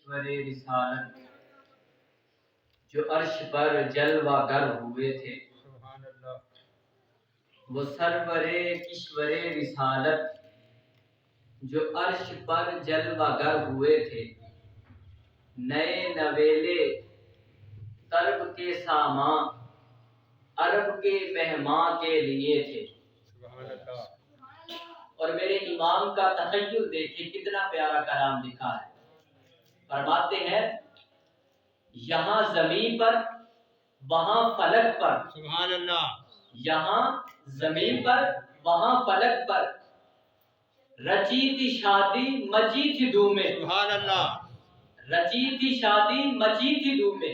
کشور رسالت جو عرش پر جلوہ گر ہوئے تھے، سبحان اللہ، وہ سرور کشور رسالت جو عرش پر جلوہ گر ہوئے تھے، نئے نویلے طرب کے سامان عرب کے مہمان کے لیے تھے۔ سبحان اللہ، اور میرے امام کا تخیل دیکھیں کتنا پیارا کلام لکھا ہے۔ فرماتے ہیں یہاں زمین پر وہاں فلک پر، سبحان اللہ، یہاں زمین پر وہاں فلک پر، رچی تھی شادی مچی تھی دھومیں، سبحان اللہ، رچی تھی شادی مچی تھی دھومیں،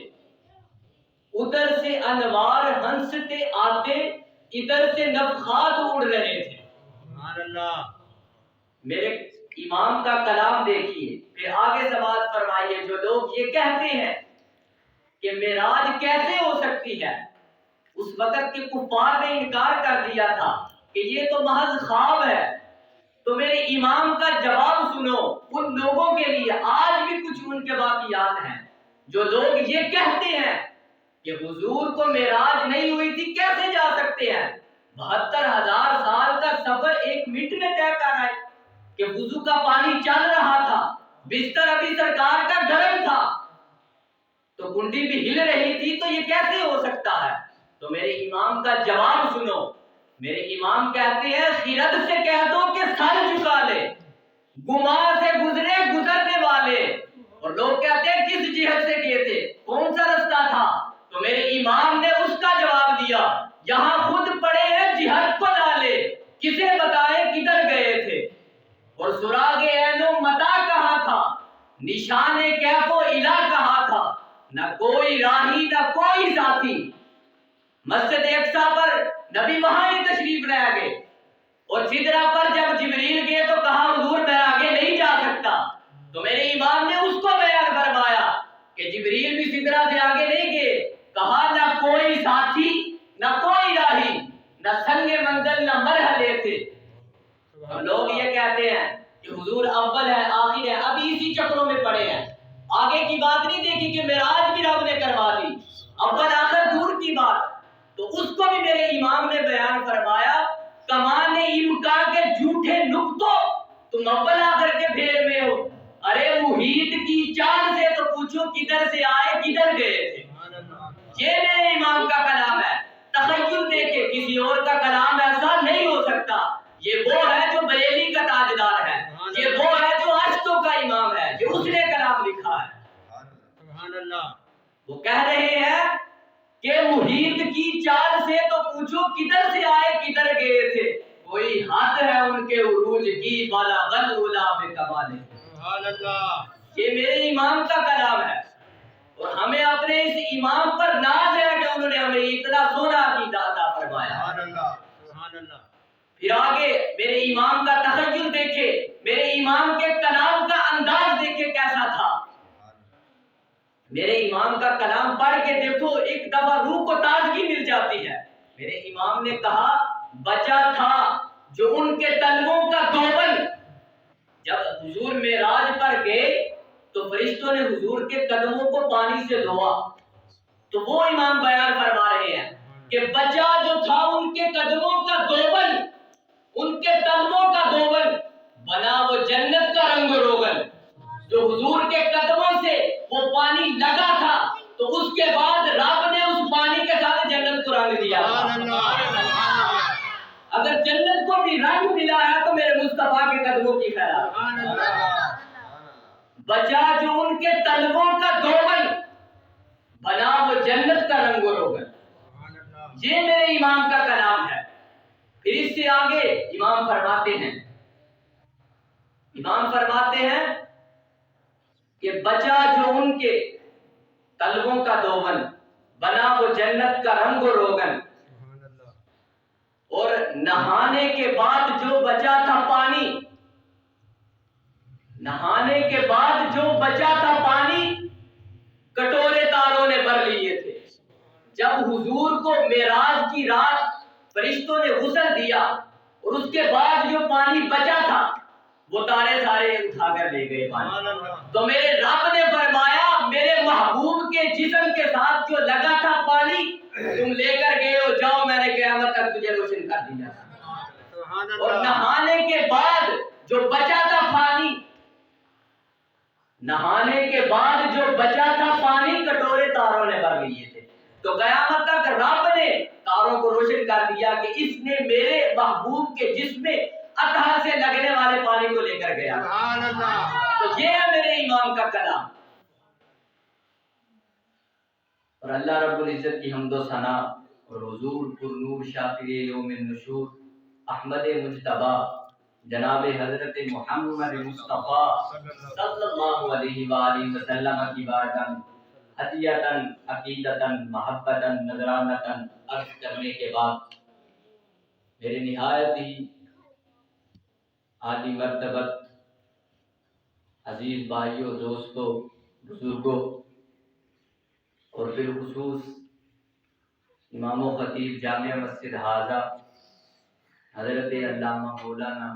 ادھر سے انوار ہنستے آتے ادھر سے نفخات اڑ رہے تھے۔ سبحان اللہ، میرے امام کا کلام دیکھیے، پھر آگے سماعت فرمائیے۔ جو لوگ یہ کہتے ہیں کہ معراج کیسے ہو سکتی ہے، اس وقت کے کفار نے انکار کر دیا تھا کہ یہ تو محض خواب ہے، تو میرے امام کا جواب سنو۔ ان لوگوں کے لیے آج بھی کچھ ان کے واقعات ہیں۔ جو لوگ یہ کہتے ہیں کہ حضور کو معراج نہیں ہوئی تھی، کیسے جا سکتے ہیں؟ 72,000 سال کا سفر ایک منٹ میں طے کر آئے کہ وضو کا پانی چل رہا تھا، بستر ابھی سرکار کا گرم تھا، تو کنڈی بھی ہل رہی تھی، تو یہ کیسے ہو سکتا ہے؟ تو میرے امام کا جواب سنو۔ میرے امام کہتے ہیں خرد سے کہہ دو کہ سر جھکا لے، گما سے گزرے گزرنے والے۔ اور لوگ کہتے ہیں کس جہت سے گئے تھے، کون سا رستہ تھا؟ تو میرے امام نے اس کا جواب دیا، یہاں خود پڑے ہیں جہت کو ڈالے، کسے بتائے کدھر گئے تھے؟ اور سراغ عین و متا کہاں تھا، نشان کیف و الہ کہاں تھا؟ نہ کوئی راہی نہ کوئی ساتھی۔ مسجد اقصی پر نبی وہاں ہی تشریف لے گئے، اور سدرہ پر جب جبریل گئے تو کہا حضور میں آگے نہیں جا سکتا۔ تو میرے امام نے اس کو بیان فرمایا کہ جبریل بھی سدرہ سے آگے نہیں گئے، کہا نہ کوئی ساتھی نہ کوئی راہی نہ سنگ منزل نہ مرحلے تھے۔ اور لوگ یہ کہتے ہیں کہ حضور اول ہے آخر ہے، ابھی اسی چکروں میں پڑے ہیں، آگے کی بات نہیں دیکھی کہ معراج بھی رب نے کروا دی، اول آخر دور کی بات۔ تو اس کو بھی میرے امام نے بیان فرمایا، کمان امکان کے جھوٹے نکتوں تم اول آخر کے پھیر میں ہو، ارے محیط کی چال سے تو پوچھو کدھر سے آئے کدھر گئے تھے۔ یہ میرے امام کا کلام ہے۔ تخیل دیکھے کسی اور کا کلام ایسا نہیں ہو سکتا۔ یہ وہ ہے جو بریلی کا تاجدار ہے، یہ وہ ہے جو عشتوں کا امام ہے، جو اس نے کلام لکھا ہے۔ سبحان اللہ، وہ کہہ رہے ہیں کہ محیط کی چال سے تو پوچھو کدھر سے آئے کدھر گئے تھے، کوئی حد ہے ان کے عروج کی بلغ العلا بکمالہ۔ سبحان اللہ، یہ میرے امام کا کلام ہے، اور ہمیں اپنے اس امام پر ناز ہے کہ انہوں نے ہمیں اتنا سونا عقیدہ عطا فرمایا۔ سبحان اللہ، سبحان اللہ، پھر آگے میرے امام کا تخیل دیکھے، میرے امام کے کلام کا انداز دیکھے کیسا تھا۔ میرے امام کا کلام پڑھ کے دیکھو، ایک دفعہ روح کو تازگی مل جاتی ہے۔ میرے امام نے کہا بچا تھا جو ان کے طلبوں کا دوبل۔ جب حضور معراج پر گئے تو فرشتوں نے حضور کے قدموں کو پانی سے دھویا، تو وہ امام بیان فرما رہے ہیں کہ بچا جو تھا ان کے قدموں کا دوبل، ان کے طلبوں کا دوبل، بنا وہ جنت کا رنگ روغن۔ جو حضور کے قدموں سے وہ پانی لگا تھا، تو اس کے بعد رب نے اس پانی کے ساتھ جنت کو رنگ دیا تھا۔ اگر جنت کو بھی رنگ ملا ہے تو میرے مصطفیٰ کے قدموں کی خیرات۔ بچا جو ان کے طلبوں کا دوبل، بنا وہ جنت کا رنگ و روغن۔ یہ میرے امام کا کلام ہے۔ پھر اس سے آگے امام فرماتے ہیں کہ بچا جو ان کے طلبوں کا دوبل، بنا وہ جنت کا رنگ و روغن، اور نہانے کے بعد جو بچا تھا پانی، نہانے کے بعد جو بچا تھا پانی، کٹورے تاروں نے بھر لیے تھے۔ جب حضور کو معراج کی رات فرشتوں نے غسل دیا، اور اس کے بعد جو پانی بچا تھا وہ تارے سارے اٹھا کر لے گئے پانی۔ تو میرے رب نے فرمایا نہانے کے بعد جو بچا تھا پانی کٹورے تاروں نے بھر لیے تھے. تو قیامت تک رب نے تاروں کو روشن کر دیا کہ اس نے میرے محبوب کے جسم میں اطہر سے لگنے والے پانی کو لے کر گیا. سبحان اللہ. تو یہ ہے میرے امام کا کلام. اور اللہ رب العزت کی حمد و ثنا اور حضور پر نور شافر یوم النشور احمد مجتبی جناب حضرت محمد مصطفیٰ صلی اللہ علیہ وآلہ وسلم کی بارگاہ میں عطیتاً عقیدتاً محبتاً نذرانتاً عرض کرنے کے بعد میرے نہایت ہی عالی مرتبت عزیز بھائیوں، دوستوں، بزرگوں اور بالخصوص امام و خطیب جامع مسجد حاضہ حضرت علامہ مولانا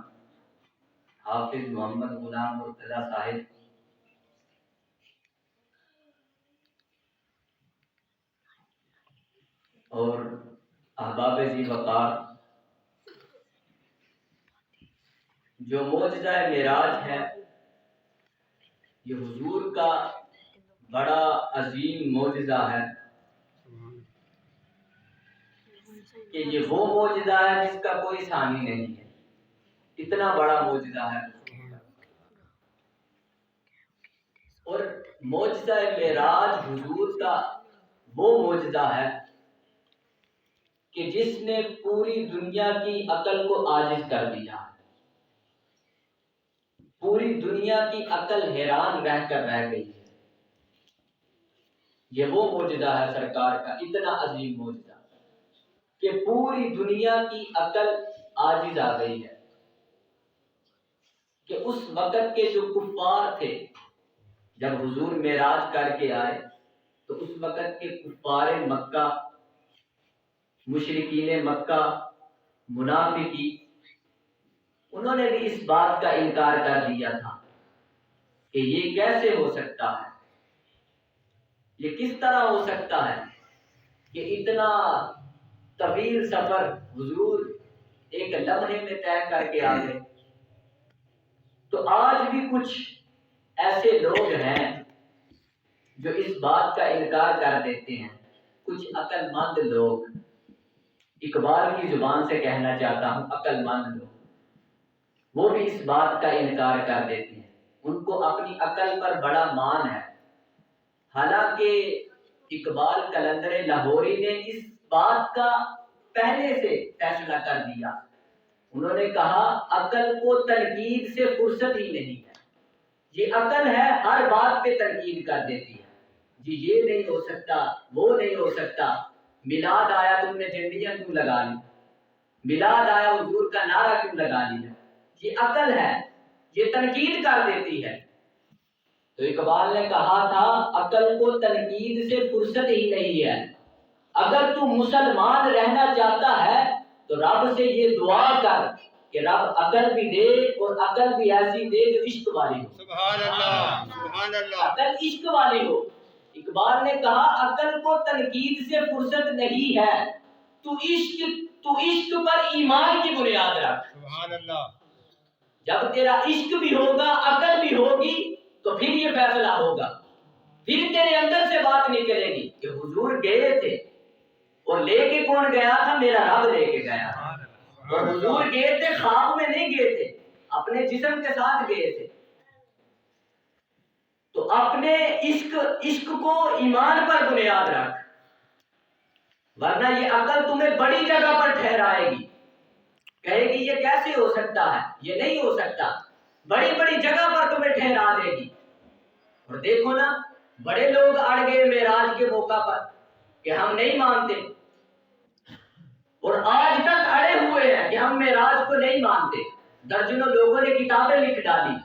حافظ محمد غلام مرتضیٰ صاحب اور احباب ذی وقار، جو معجزہ معراج ہے یہ حضور کا بڑا عظیم معجزہ ہے کہ یہ وہ معجزہ ہے جس کا کوئی ثانی نہیں ہے. اتنا بڑا معجزہ ہے. اور معجزہ معراج حضور کا وہ معجزہ ہے کہ جس نے پوری دنیا کی عقل کو عاجز کر دیا. پوری دنیا کی عقل حیران رہ کر رہ گئی ہے. یہ وہ معجزہ ہے سرکار کا، اتنا عظیم معجزہ کہ پوری دنیا کی عقل عاجز آ گئی ہے. کہ اس وقت کے جو کفار تھے جب حضور معراج کر کے آئے تو اس وقت کے کفار مکہ، مشرکین مکہ، منافقی، انہوں نے بھی اس بات کا انکار کر دیا تھا کہ یہ کیسے ہو سکتا ہے، یہ کس طرح ہو سکتا ہے کہ اتنا طویل سفر حضور ایک لمحے میں طے کر کے آ گئے. تو آج بھی کچھ ایسے لوگ ہیں جو اس بات کا انکار کر دیتے ہیں. کچھ عقل مند لوگ، اقبال کی زبان سے کہنا چاہتا ہوں عقل مند لوگ، وہ بھی اس بات کا انکار کر دیتے ہیں. ان کو اپنی عقل پر بڑا مان ہے. حالانکہ اقبال قلندر لاہوری نے اس بات کا پہلے سے فیصلہ کر دیا. انہوں نے کہا عقل کو تنقید سے فرصت ہی نہیں ہے. یہ عقل ہے ہر بات پہ تنقید کر دیتی ہے. جی یہ نہیں ہو سکتا، وہ نہیں ہو سکتا. میلاد آیا تم نے جھنڈیاں کیوں لگا لی؟ میلاد آیا حضور کا نعرہ کیوں لگا لیا؟ یہ عقل ہے، یہ تنقید کر دیتی ہے. تو اقبال نے کہا تھا عقل کو تنقید سے فرصت ہی نہیں ہے. اگر تو مسلمان رہنا چاہتا ہے تو رب سے یہ دعا کر کہ رب عقل بھی دے اور عقل بھی ایسی دے جو عشق والی ہو. سبحان اللہ. سبحان اللہ. عقل عشق والی ہو. اقبال نے کہا عقل کو تنقید سے فرصت نہیں ہے، تو عشق پر ایمان کی بنیاد رکھ. سبحان اللہ. جب تیرا عشق بھی ہوگا، عقل بھی ہوگی، تو پھر یہ فیصلہ ہوگا. پھر تیرے اندر سے بات نکلے گی کہ حضور گئے تھے اور لے کے کون گیا تھا؟ میرا رب لے کے گیا تھا. اور حضور گئے تھے خواب میں نہیں گئے تھے، اپنے جسم کے ساتھ گئے تھے. تو اپنے عشق کو ایمان پر بنیاد رکھ، ورنہ یہ عقل تمہیں بڑی جگہ پر ٹھہرائے گی. کہے گی یہ کیسے ہو سکتا ہے، یہ نہیں ہو سکتا. بڑی بڑی جگہ پر تمہیں ٹھہرا دے گی. اور دیکھو نا، بڑے لوگ اڑ گئے معراج کے موقع پر کہ ہم نہیں مانتے، اور آج تک اڑے ہوئے ہیں کہ ہم معراج کو نہیں مانتے. درجنوں لوگوں نے کتابیں لکھ ڈالی،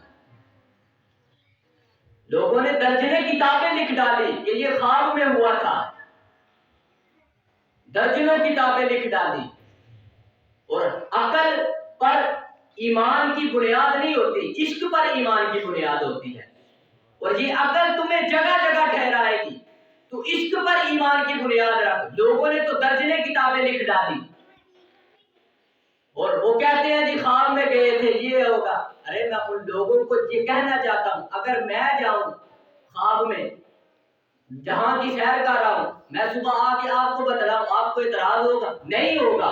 لوگوں نے درجنے کتابیں لکھ ڈالی کہ یہ خواب میں ہوا تھا. درجنوں کتابیں لکھ ڈالی. اور عقل پر ایمان کی بنیاد نہیں ہوتی، عشق پر ایمان کی بنیاد ہوتی ہے. اور یہ عقل تمہیں جگہ جگہ ٹھہرائے گی. تو عشق پر ایمان کی بنیاد رکھ. لوگوں نے تو درجنے کتابیں لکھ ڈالی اور وہ کہتے ہیں جی خواب میں گئے تھے، یہ ہوگا. ارے میں ان لوگوں کو یہ کہنا چاہتا ہوں، اگر میں جاؤں خواب میں جہاں کی سیر کر رہا ہوں، میں صبح آ کے آپ کو بتلاؤں، آپ کو اعتراض ہوگا؟ نہیں ہوگا،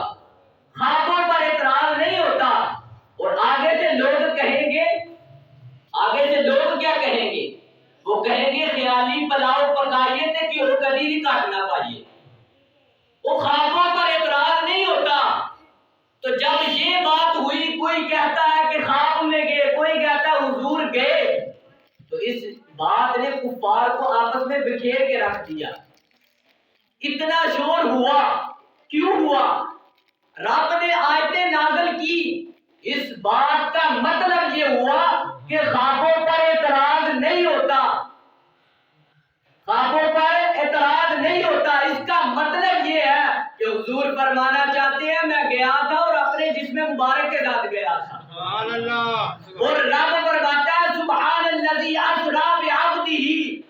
خوابوں پر اعتراض نہیں ہوتا۔ اور آگے سے لوگ کہیں گے، آگے سے لوگ کیا کہیں گے؟ وہ کہیں گے خیالی پلاؤ پکائیے تھے کہ وہ کبھی بھی کاٹ نہ پائیے۔ وہ خوابوں پر اعتراض نہیں ہوتا۔ تو جب یہ بات ہوئی، کوئی کہتا ہے کہ خواب میں گئے، کوئی کہتا ہے حضور گئے، تو اس بات نے کفار کو آپس میں بکھیر کے رکھ دیا۔ اتنا شور ہوا، کیوں ہوا؟ رب نے آیتیں نازل کی، اس بات کا مطلب یہ ہوا کہ خوابوں پر اعتراض نہیں ہوتا، خوابوں پر اعتراض نہیں ہوتا۔ اس کا مطلب یہ ہے کہ حضور فرمانا چاہتے ہیں میں گیا تھا اور اپنے جسم مبارک کے ساتھ گیا تھا۔ سبحان اللہ۔ اور رب فرماتا ہے سبحان الذی اسری بعبدہ،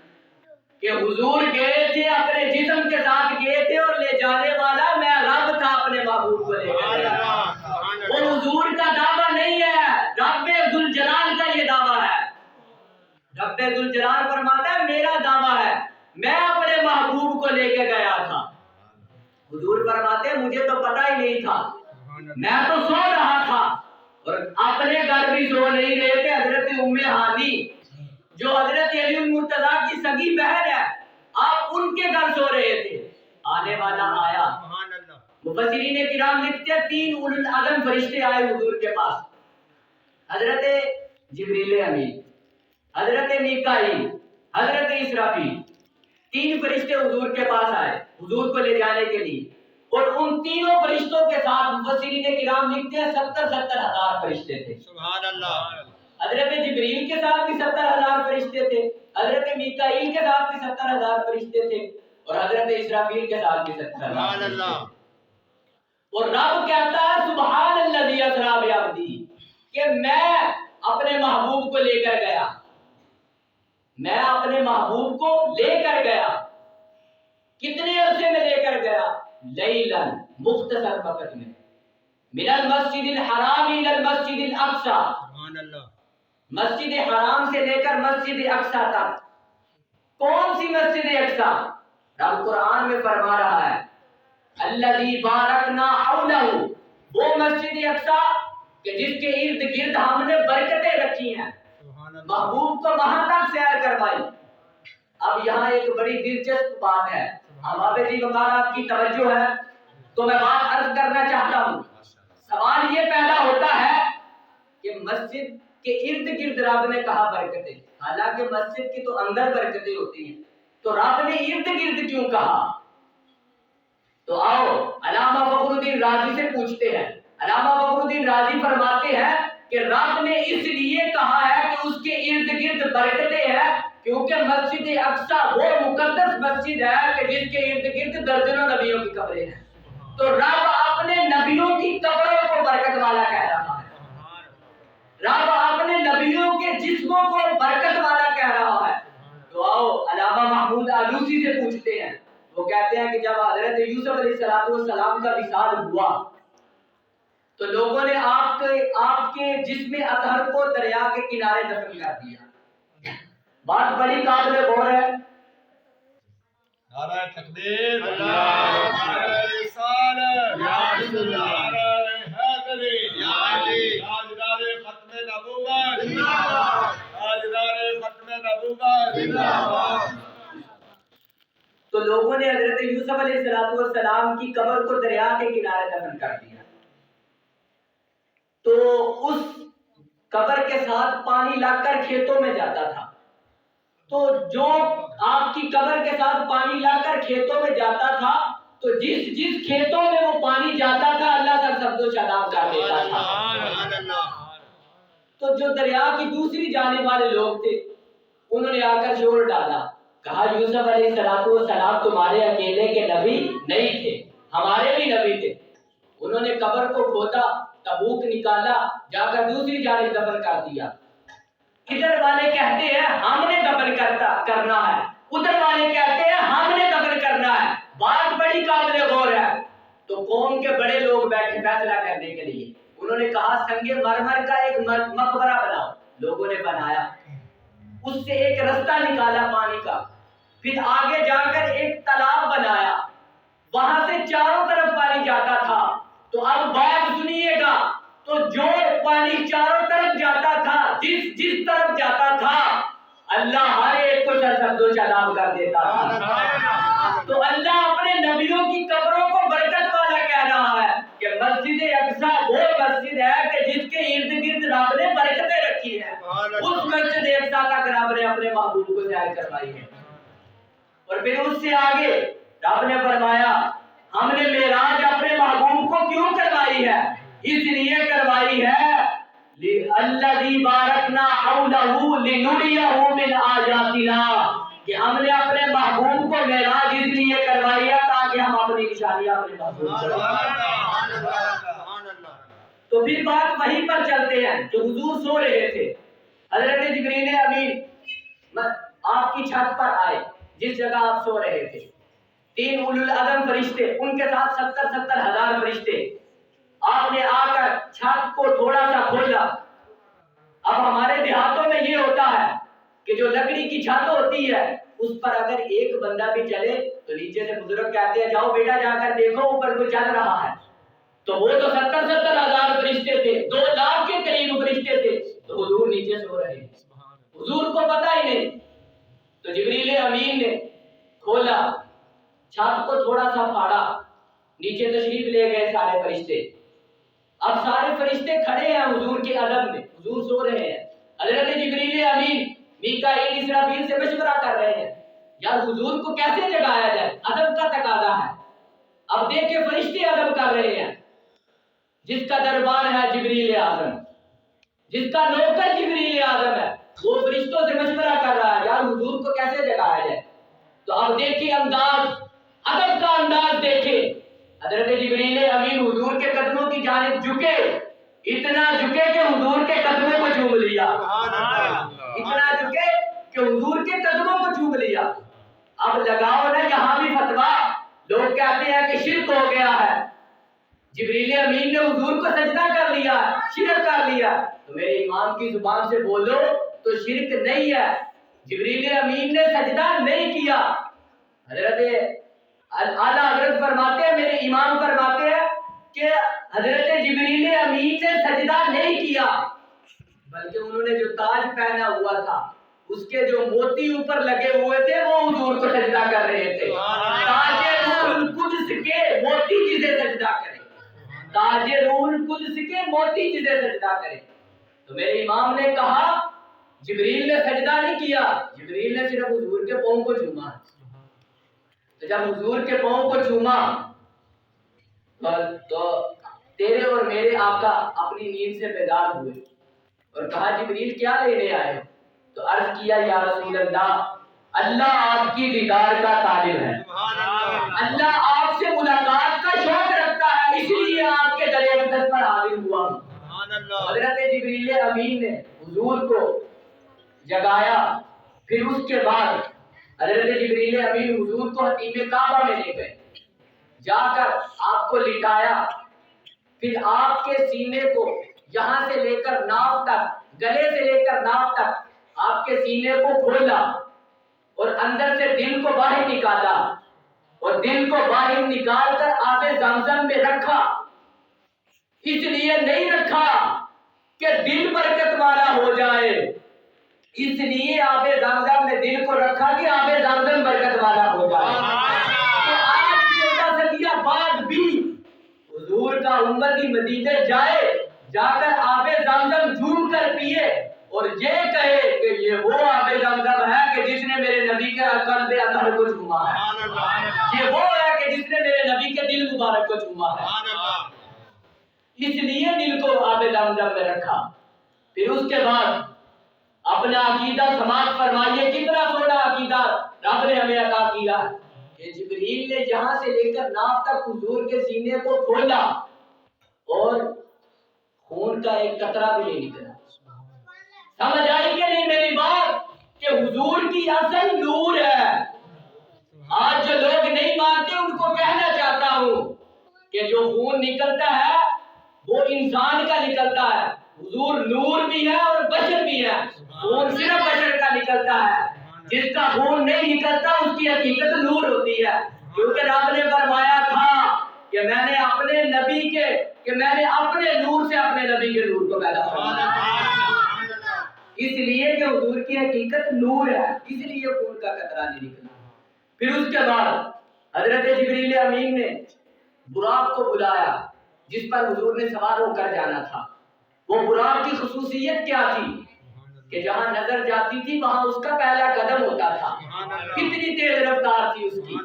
کہ حضور گئے تھے اپنے جسم کے ساتھ گئے تھے اور لے جانے والا میں رب تھا اپنے محبوب کو لے کے گیا۔ اور حضور کا دعویٰ نہیں ہے، رب ذوالجلال کا یہ دعویٰ ہے۔ رب ذوالجلال فرماتا ہے میرا دعویٰ ہے میں اپنے محبوب کو لے کے گیا تھا۔ حضور فرماتے ہیں مجھے تو پتہ ہی نہیں تھا، میں تو سو رہا تھا۔ اور اپنے گھر بھی سو نہیں رہے تھے، حضرت ام ہانی جو حضرت علی المرتضیٰ کی سگی بہن ہے، آپ ان کے گھر سو رہے تھے۔ آنے والا آیا، مفسرین کرام لکھتے ہیں 3 اولو العزم فرشتے آئے حضور کے پاس، حضرت جبریل امین، حضرت میکائیل، حضرت اسرافیل، 3 فرشتے حضور کے پاس آئے حضور کو لے جانے کے لیے۔ اور ان تینوں فرشتوں کے ساتھ مفسرین کرام لکھتے ہیں 70 ہزار فرشتے تھے۔ سبحان اللہ۔ حضرت جبریل کے ساتھ بھی 70,000 فرشتے تھے، حضرت میکائیل کے ساتھ بھی 70,000 فرشتے تھے، اور حضرت اسرافیل کے ساتھ بھی 70,000۔ سبحان اللہ۔ اور رب کہتا ہے سبحان الذی اسری بعبدہ، کہ میں اپنے محبوب کو لے کر گیا، میں اپنے محبوب کو لے کر گیا۔ کتنے عرصے میں لے کر گیا؟ لیلاً، مختصر وقت میں، من المسجد الحرام الى المسجد الاقصی، سبحان اللہ۔ مسجد حرام سے لے کر مسجد اقصی تک۔ کون سی مسجد اقصی؟ رب قرآن میں فرما رہا ہے الذی بارکنا حولہ، وہ مسجد اقصی کہ جس کے ارد گرد ہم نے برکتیں رکھی ہیں، محبوب کو وہاں تک سیر کروائی۔ اب یہاں ایک بڑی دلچسپ بات ہے، اب جی بمارا آپ کی توجہ ہے تو میں بات عرض کرنا چاہتا ہوں۔ سوال یہ پیدا ہوتا ہے کہ مسجد کے ارد گرد رب نے کہا برکتیں، حالانکہ مسجد کی تو اندر برکتیں ہوتی ہیں، تو رب نے ارد گرد کیوں کہا؟ تو آؤ علامہ فخر الدین رازی سے پوچھتے ہیں۔ علامہ فخر الدین رازی فرماتے ہیں کہ رب نے اس لیے کہا ہے کہ اس کے ارد گرد برکتیں ہیں کیونکہ مسجد اقصی وہ مقدس مسجد ہے کہ جس کے ارد گرد درجنوں نبیوں کی قبریں ہیں۔ تو رب اپنے نبیوں کی قبروں کو برکت والا کہہ رہا ہے، رب اپنے نبیوں کے جسموں کو برکت والا کہہ رہا ہے۔ تو آؤ علامہ محمود آلوسی سے پوچھتے ہیں، وہ کہتے ہیں کہ جب حضرت یوسف علیہ السلام کا وصال ہوا تو لوگوں نے آپ کے جسم اطہر کو دریا کے کنارے دفن کر دیا۔ بات بڑی قابل غور ہے۔ نعرہ تکبیر، اللہ، رسالت، یا رسول اللہ، نعرہ حیدری، یا علی، تاجدار ختم نبوت، زندہ باد، تاجدار ختم نبوت، زندہ باد۔ تو لوگوں نے حضرت یوسف علیہ السلام کی قبر کو دریا کے کنارے دفن کر دیا، تو اس قبر کے ساتھ پانی لگ کر کھیتوں میں جاتا تھا۔ تو جو آپ کی قبر کے ساتھ پانی لا کر کھیتوں میں جاتا تھا تو جس کھیتوں میں وہ پانی جاتا تھا اللہ سرسبز و شاداب کر دیتا تھا۔ سبحان اللہ۔ تو جو دریا کی دوسری جانب والے لوگ تھے انہوں نے آ کر شور ڈالا، کہا یوسف علیہ السلام تمہارے اکیلے کے نبی نہیں تھے، ہمارے بھی نبی تھے۔ انہوں نے قبر کو کھودا، تبوک نکالا، جا کر دوسری جانب دفن کر دیا۔ ادھر والے کہتے ہیں ہم نے دفن کرنا ہے، ادھر والے کہتے ہیں ہم نے دفن کرنا ہے۔ بات بڑی قابل غور ہے۔ تو قوم کے بڑے لوگ بیٹھے فیصلہ کرنے کے لیے، انہوں نے کہا سنگ مرمر کا ایک مقبرہ بناؤ۔ لوگوں نے بنایا، اس سے ایک رستہ نکالا پانی کا، پھر آگے جا کر ایک تالاب بنایا، وہاں سے چاروں طرف پانی جاتا تھا۔ تو اب بات سنیے گا، تو جو پانی چاروں طرف جاتا تھا، جس طرف جاتا تھا، اللہ ہر ایک کو سرسبز و شاداب کر دیتا تھا۔ تو اللہ اپنے نبیوں کی قبروں کو برکت والا کہہ رہا ہے کہ مسجد اقصیٰ وہ مسجد ہے کہ جس کے ارد گرد رب نے برکتیں رکھی ہیں، اس مسجد اقصیٰ تک رب نے اپنے محبوب کو سیر کروائی ہے۔ اور پھر اس سے آگے رب نے فرمایا ہم نے معراج اپنے محبوب کو کیوں کروائی ہے؟ اس لیے کروائی ہے الذی بارکنا حولہ لنریہ من آیاتنا، کہ ہم نے اپنے محبوب کو معراج اس لیے کروائی ہے تاکہ ہم اپنی نشانیاں اپنے محبوب کو دکھائیں۔ تو پھر بات وہیں پر چلتے ہیں جو حضور سو رہے تھے۔ حضرت جبریل امین آپ کی چھت پر آئے جس جگہ آپ سو رہے تھے، 3 اولو العزم فرشتے، ان کے ساتھ 70 ہزار فرشتے، آپ نے آ کر چھت کو تھوڑا سا کھولا۔ اب ہمارے دیہاتوں میں یہ ہوتا ہے کہ جو لکڑی کی چھت ہوتی ہے اس پر اگر ایک بندہ بھی چلے تو نیچے سے بزرگ کہتے ہیں جاؤ بیٹا جا کر دیکھو اوپر کوئی چل رہا ہے۔ تو وہ تو 70 ہزار فرشتے تھے، 2 لاکھ کے قریب فرشتے تھے، تو حضور نیچے سو رہے ہیں، حضور کو پتہ ہی نہیں۔ تو جبریل امین نے کھولا، چھت کو تھوڑا سا پھاڑا، نیچے تشریف لے گئے سارے فرشتے۔ اب سارے فرشتے کھڑے ہیں حضور کے ادب میں، حضور سو رہے ہیں۔ حضرت جبریل امین میکائیل اسرافیل سے مشورہ کر رہے ہیں یار حضور کو کیسے جگایا جائے، ادب کا تقاضا ہے۔ اب دیکھیں فرشتے ادب کر رہے ہیں، جس کا دربار ہے جبریل اعظم، جس کا نوکر جبریل اعظم ہے، وہ فرشتوں سے مشورہ کر رہا ہے یار حضور کو کیسے جگایا جائے۔ تو اب دیکھیں انداز، ادب کا انداز دیکھیں۔ حضرت جبریل امین حضور کے قدموں کی جانب جھکے، اتنا جھکے کہ حضور کے قدموں کو چوم لیا، اتنا جھکے کہ حضور کے قدموں کو چوم لیا۔ اب لگاؤ نا یہاں بھی فتویٰ، لوگ کہتے ہیں کہ شرک ہو گیا ہے، جبریل امین نے حضور کو سجدہ کر لیا، شرک کر لیا۔ تو میرے امام کی زبان سے بولو تو شرک نہیں ہے، جبریل امین نے سجدہ نہیں کیا۔ حضرت اعلیٰ حضرت فرماتے ہیں، میرے امام فرماتے ہیں کہ حضرت جبریل امین نے سجدہ نہیں کیا، بلکہ انہوں نے جو تاج پہنا ہوا تھا اس کے جو موتی اوپر لگے ہوئے تھے وہ حضور کو سجدہ کر رہے تھے۔ تاج روح القدس کے موتی جسے سجدہ کرے، تاج روح القدس کے موتی جسے سجدہ کرے۔ تو میرے امام نے کہا جبریل نے سجدہ نہیں کیا، جبریل نے صرف حضور کے پاؤں کو چوما۔ تو جب حضور کے پاؤں کو چوما تو تیرے اور میرے آقا اپنی نیند سے بیدار ہوئے اور کہا جبریل کیا لینے آئے؟ تو عرض کیا یا رسول اللہ، اللہ آپ کی دیدار کا طالب ہے، اللہ آپ سے ملاقات کا شوق رکھتا ہے، اس لیے آپ کے در اقدس پر حاضر ہوا ہوں۔ حضرت جبریل امین نے حضور کو جگایا، پھر اس کے بعد حضرت جبریل امین حضور کو حتیم کعبہ میں لے گئے، جا کر آپ کو لٹایا، پھر آپ کے سینے کو یہاں سے لے کر ناف تک، گلے سے لے کر ناف تک آپ کے سینے کو کھولا اور اندر سے دل کو باہر نکالا، اور دل کو باہر نکال کر آب زمزم میں رکھا۔ اس لیے نہیں رکھا کہ دل برکت والا ہو جائے، اس لیے آب زمزم میں دل کو رکھا کہ آب زمزم برکت والا ہو جائے۔ کہ آج 14 صدیاں بعد بھی حضور کا امتی مدینے جائے، جا کر آب زمزم جھوم کر پیے اور یہ کہے کہ یہ وہ آب زمزم ہے کہ جس نے میرے نبی کے قلب اطہر کو چھوما ہے، یہ وہ ہے کہ جس نے میرے نبی کے دل مبارک کو چھوما ہے، اس لیے دل کو آب زمزم میں رکھا۔ پھر اس کے بعد اپنا عقیدہ سماعت فرمائیے، کتنا سونا عقیدہ رب نے ہمیں عطا کیا ہے کہ جبریل نے جہاں سے لے کر ناف تک حضور کے سینے کو کھولا اور خون کا ایک قطرہ بھی نہیں نکلا۔ سمجھ آئی کہ نہیں میری بات کہ حضور کی اصل نور ہے۔ آج جو لوگ نہیں مانتے ان کو کہنا چاہتا ہوں کہ جو خون نکلتا ہے وہ انسان کا نکلتا ہے، حضور نور بھی ہے اور بشر بھی ہے، خون صرف بشر کا نکلتا ہے، جس کا خون نہیں نکلتا اس کی حقیقت نور ہوتی ہے، کیونکہ رب نے فرمایا تھا کہ میں نے اپنے نور سے اپنے نبی کے نور کو پیدا فرمایا، اس لیے کہ حضور کی حقیقت نور ہے، اس لیے خون کا قطرہ نہیں نکلا۔ پھر اس کے بعد حضرت جبریل امین نے براق کو بلایا جس پر حضور نے سوار ہو کر جانا تھا۔ وہ براق کی خصوصیت کیا تھی کہ جہاں نظر جاتی تھی وہاں اس کا پہلا قدم ہوتا تھا، کتنی تیز رفتار تھی اس کی۔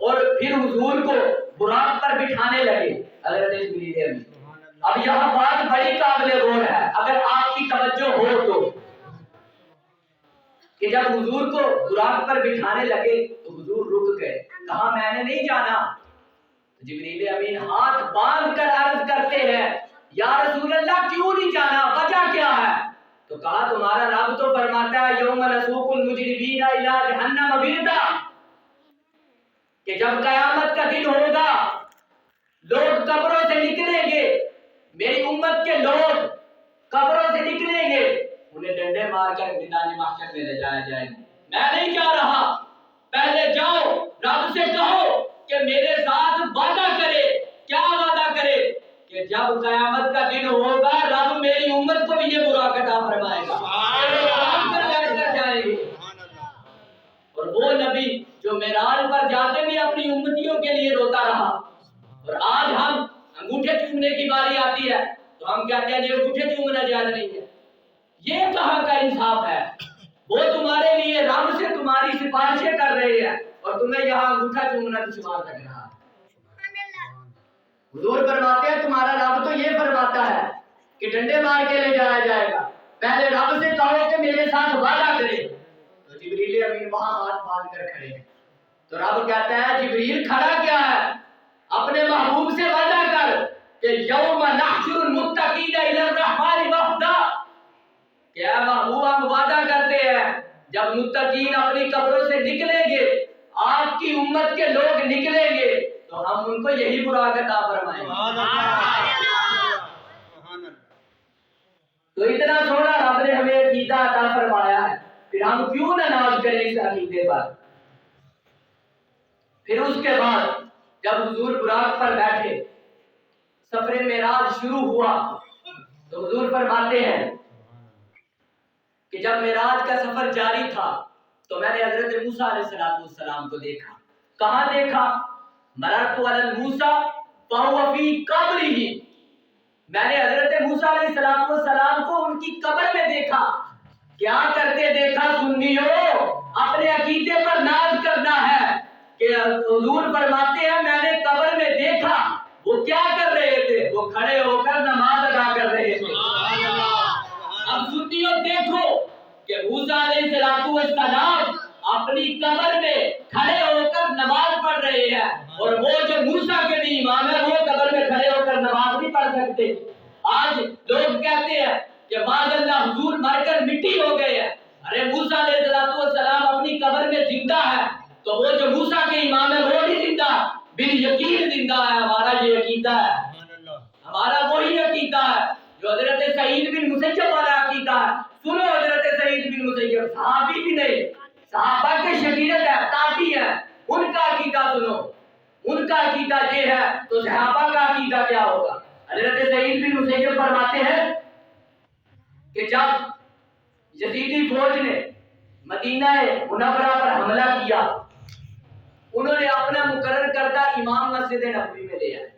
اور پھر حضور کو براق پر بٹھانے لگے حضرت جبریل امین۔ اب یہاں بات بڑی قابل غور ہے، اگر آپ کی توجہ ہو تو، کہ جب حضور کو براق پر بٹھانے لگے تو حضور رک گئے، کہا میں نے نہیں جانا۔ جبریل امین ہاتھ باندھ کر عرض کرتے ہیں یا رسول اللہ کیوں نہیں جانا، وجہ کیا ہے؟ تو کہا تمہارا رب تو فرماتا ہے یوم نسوق المجرمین الی جہنم وردا، کہ جب قیامت کا دن ہوگا لوگ قبروں سے نکلیں گے، میری امت کے لوگ قبروں سے نکلیں گے، انہیں ڈنڈے مار کر میدان محشر میں لے جایا جائے گا۔ میں نہیں جا رہا، پہلے جاؤ رب سے کہو کہ میرے ساتھ وعدہ کرے۔ کیا وعدہ کرے؟ کہ جب قیامت کا دن ہوگا رب میری امت کو بھی یہ براق عطا فرمائے گا، بیٹھ کر جائیں گے۔ اور وہ نبی جو معراج پر جاتے بھی اپنی امتیوں کے لیے روتا رہا، اور آج ہم انگوٹھے چومنے کی باری آتی ہے تو ہم کہتے ہیں یہ انگوٹھے چومنا جائز نہیں ہے۔ یہ کہاں کا انصاف ہے؟ وہ تمہارے لیے رب سے تمہاری سفارشیں کر رہے ہیں اور تمہیں یہاں انگوٹھا چومنا دشوار لگ رہا ہے۔ حضور فرماتے ہیں تمہارا رب تو یہ فرماتا ہے کہ ڈنڈے مار کے لے جایا جائے گا، پہلے رب سے کہو کہ میرے ساتھ وعدہ کرے۔ تو جبریل امین وہاں ہاتھ باندھ کر کھڑے ہیں، تو رب کہتا ہے جبریل کھڑا کیا ہے؟ اپنے محبوب سے وعدہ کر کہ یوم نحشر المتقین الی الرحمن وفدا، کہ اے محبوب ہم وعدہ کرتے ہیں جب متقین اپنی قبروں سے نکلیں گے، آپ کی امت کے لوگ نکلیں گے تو ہم ان کو یہی براق عطا فرمائیں گے۔ تو اتنا سونا رب نے ہمیں عقیدہ عطا فرمایا ہے، پھر ہم کیوں نہ ناز کریں اس عقیدے پر۔ پھر اس کے بعد جب حضور براق پر بیٹھے، سفر معراج شروع ہوا، تو حضور فرماتے ہیں کہ جب معراج کا سفر جاری تھا تو میں نے حضرت موسیٰ علیہ السلام کو دیکھا۔ کہاں دیکھا؟ مررت علی موسیٰ فہو فی قبرہ، میں نے حضرت موسیٰ علیہ السلام کو ان کی قبر میں دیکھا۔ کیا کرتے دیکھا سنیو؟ اپنے عقیدے پر ناز کرنا ہے کہ حضور فرماتے ہیں میں نے قبر میں دیکھا، وہ کیا کر رہے تھے؟ وہ کھڑے ہو کر نماز ادا کر رہے تھے۔ اب سنیو دیکھو کہ موسیٰ علیہ السلام اپنی قبر میں کھڑے ہو کر نماز پڑھ رہے ہیں، اور وہ جو موسیٰ کے بھی امام ہے وہ قبر میں کھڑے ہو کر نماز نہیں پڑھ سکتے۔ آج لوگ کہتے ہیں کہ معاذ اللہ حضور مر کر مٹی ہو گئے ہیں۔ ارے موسیٰ علیہ السلام اپنی قبر میں زندہ ہے، تو وہ جو موسیٰ کے امام ہے وہ بھی زندہ، بال یقین زندہ ہے۔ ہمارا یہ عقیدہ ہے، ہمارا وہی عقیدہ ہے جو حضرت سعید بن مسیب والا عقیدہ ہے۔ سنو حضرت سعید بن مسیب صحابی بھی نہیں، صحابہ کے شاگرد ہے، تابعی ہے، ان کا عقیدہ سنو، ان کا عقیدہ یہ ہے تو صحابہ کا عقیدہ کیا ہوگا؟ حضرت سعید بن مسیب فرماتے ہیں کہ جب یزیدی فوج نے مدینہ منورہ پر حملہ کیا، انہوں نے اپنا مقرر کردہ امام مسجد نبوی میں لے آئے،